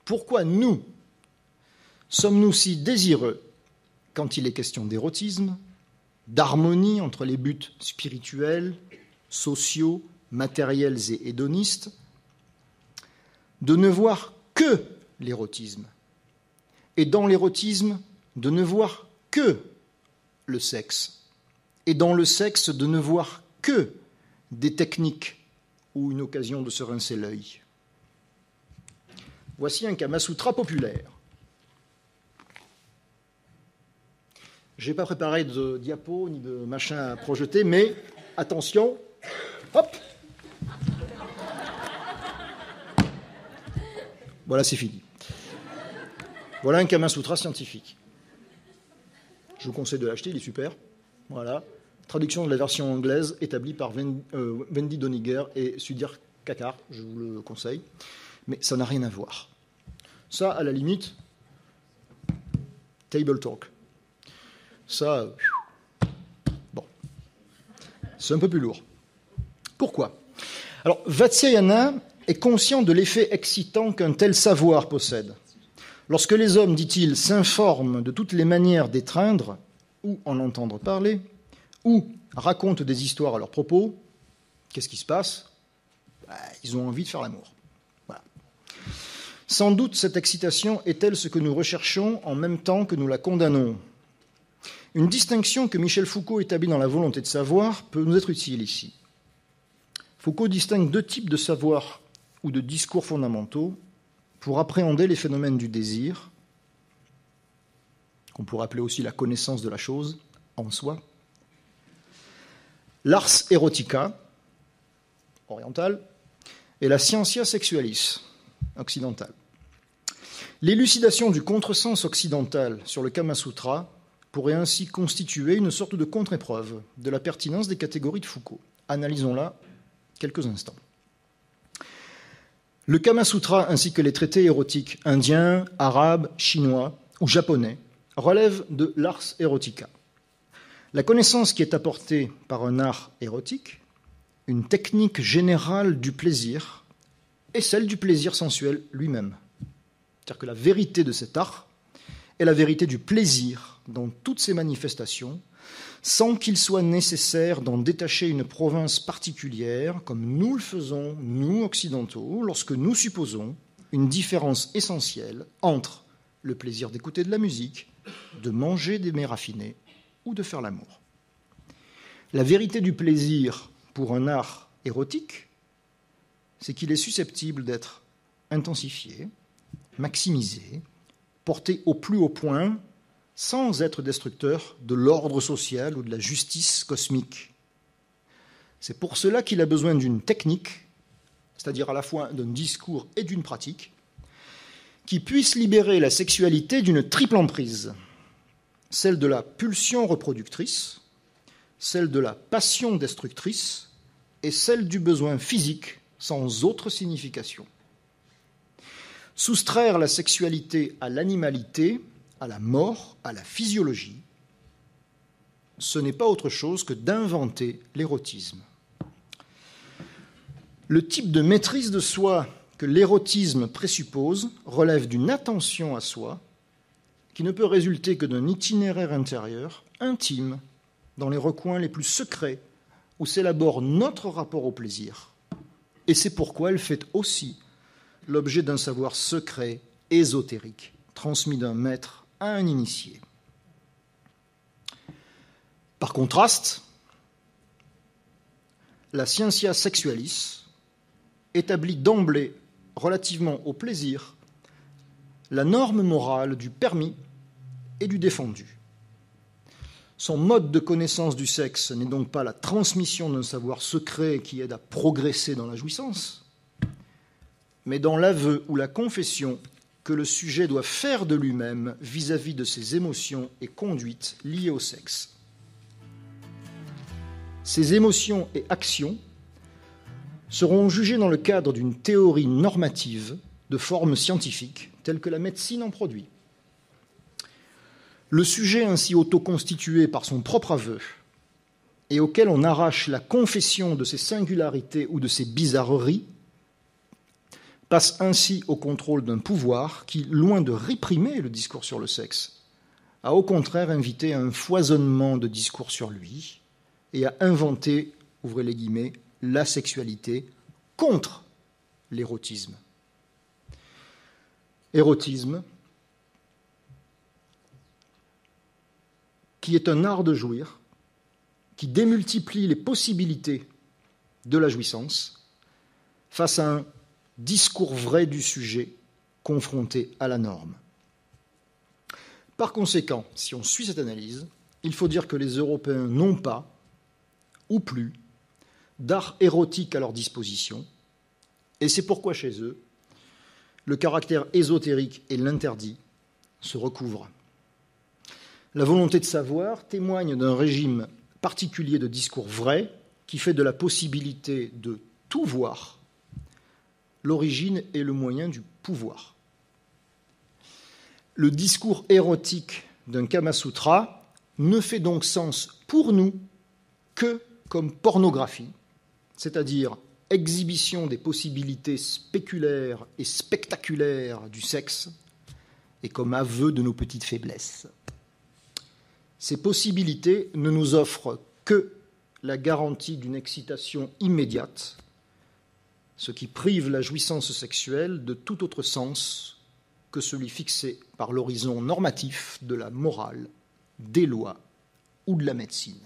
Pourquoi nous sommes-nous si désireux quand il est question d'érotisme, d'harmonie entre les buts spirituels, sociaux, matériels et hédonistes, de ne voir que l'érotisme, et dans l'érotisme, de ne voir que le sexe, et dans le sexe, de ne voir que des techniques ou une occasion de se rincer l'œil. Voici un Kamasutra populaire. Je n'ai pas préparé de diapo ni de machin à projeter, mais attention, hop. Voilà, c'est fini. Voilà un Kamasutra scientifique. Je vous conseille de l'acheter, il est super. Voilà. Traduction de la version anglaise établie par Wendy Doniger et Sudhir Kakar, je vous le conseille. Mais ça n'a rien à voir. Ça, à la limite, table talk. Ça, bon, c'est un peu plus lourd. Pourquoi ? Alors, Vatsyayana est conscient de l'effet excitant qu'un tel savoir possède. Lorsque les hommes, dit-il, s'informent de toutes les manières d'étreindre ou en entendre parler, ou racontent des histoires à leur propos, qu'est-ce qui se passe ? Ils ont envie de faire l'amour. Voilà. Sans doute cette excitation est-elle ce que nous recherchons en même temps que nous la condamnons. Une distinction que Michel Foucault établit dans La volonté de savoir peut nous être utile ici. Foucault distingue deux types de savoir ou de discours fondamentaux pour appréhender les phénomènes du désir, qu'on pourrait appeler aussi la connaissance de la chose en soi. L'ars erotica, oriental, et la scientia sexualis, occidentale. L'élucidation du contresens occidental sur le Kamasutra pourrait ainsi constituer une sorte de contre-épreuve de la pertinence des catégories de Foucault. Analysons-la quelques instants. Le Kamasutra ainsi que les traités érotiques indiens, arabes, chinois ou japonais relèvent de l'ars erotica. La connaissance qui est apportée par un art érotique, une technique générale du plaisir, est celle du plaisir sensuel lui-même. C'est-à-dire que la vérité de cet art est la vérité du plaisir dans toutes ses manifestations, sans qu'il soit nécessaire d'en détacher une province particulière, comme nous le faisons, nous occidentaux, lorsque nous supposons une différence essentielle entre le plaisir d'écouter de la musique, de manger des mets raffinés ou de faire l'amour. La vérité du plaisir pour un art érotique, c'est qu'il est susceptible d'être intensifié, maximisé, porté au plus haut point, sans être destructeur de l'ordre social ou de la justice cosmique. C'est pour cela qu'il a besoin d'une technique, c'est-à-dire à la fois d'un discours et d'une pratique, qui puisse libérer la sexualité d'une triple emprise, celle de la pulsion reproductrice, celle de la passion destructrice et celle du besoin physique sans autre signification. Soustraire la sexualité à l'animalité, à la mort, à la physiologie, ce n'est pas autre chose que d'inventer l'érotisme. Le type de maîtrise de soi que l'érotisme présuppose relève d'une attention à soi qui ne peut résulter que d'un itinéraire intérieur, intime, dans les recoins les plus secrets où s'élabore notre rapport au plaisir. Et c'est pourquoi elle fait aussi l'objet d'un savoir secret, ésotérique, transmis d'un maître à un initié. Par contraste, la scientia sexualis établit d'emblée, relativement au plaisir, la norme morale du permis et du défendu. Son mode de connaissance du sexe n'est donc pas la transmission d'un savoir secret qui aide à progresser dans la jouissance, mais dans l'aveu ou la confession que le sujet doit faire de lui-même vis-à-vis de ses émotions et conduites liées au sexe. Ces émotions et actions seront jugées dans le cadre d'une théorie normative de forme scientifique, telle que la médecine en produit. Le sujet ainsi autoconstitué par son propre aveu et auquel on arrache la confession de ses singularités ou de ses bizarreries passe ainsi au contrôle d'un pouvoir qui, loin de réprimer le discours sur le sexe, a au contraire invité à un foisonnement de discours sur lui et a inventé, ouvrez les guillemets, la sexualité contre l'érotisme. Érotisme qui est un art de jouir, qui démultiplie les possibilités de la jouissance face à un discours vrai du sujet confronté à la norme. Par conséquent, si on suit cette analyse, il faut dire que les Européens n'ont pas, ou plus, d'art érotique à leur disposition, et c'est pourquoi chez eux, le caractère ésotérique et l'interdit se recouvrent. La volonté de savoir témoigne d'un régime particulier de discours vrai qui fait de la possibilité de tout voir l'origine et le moyen du pouvoir. Le discours érotique d'un Kama Sutra ne fait donc sens pour nous que comme pornographie, c'est-à-dire exhibition des possibilités spéculaires et spectaculaires du sexe, et comme aveu de nos petites faiblesses. Ces possibilités ne nous offrent que la garantie d'une excitation immédiate, ce qui prive la jouissance sexuelle de tout autre sens que celui fixé par l'horizon normatif de la morale, des lois ou de la médecine.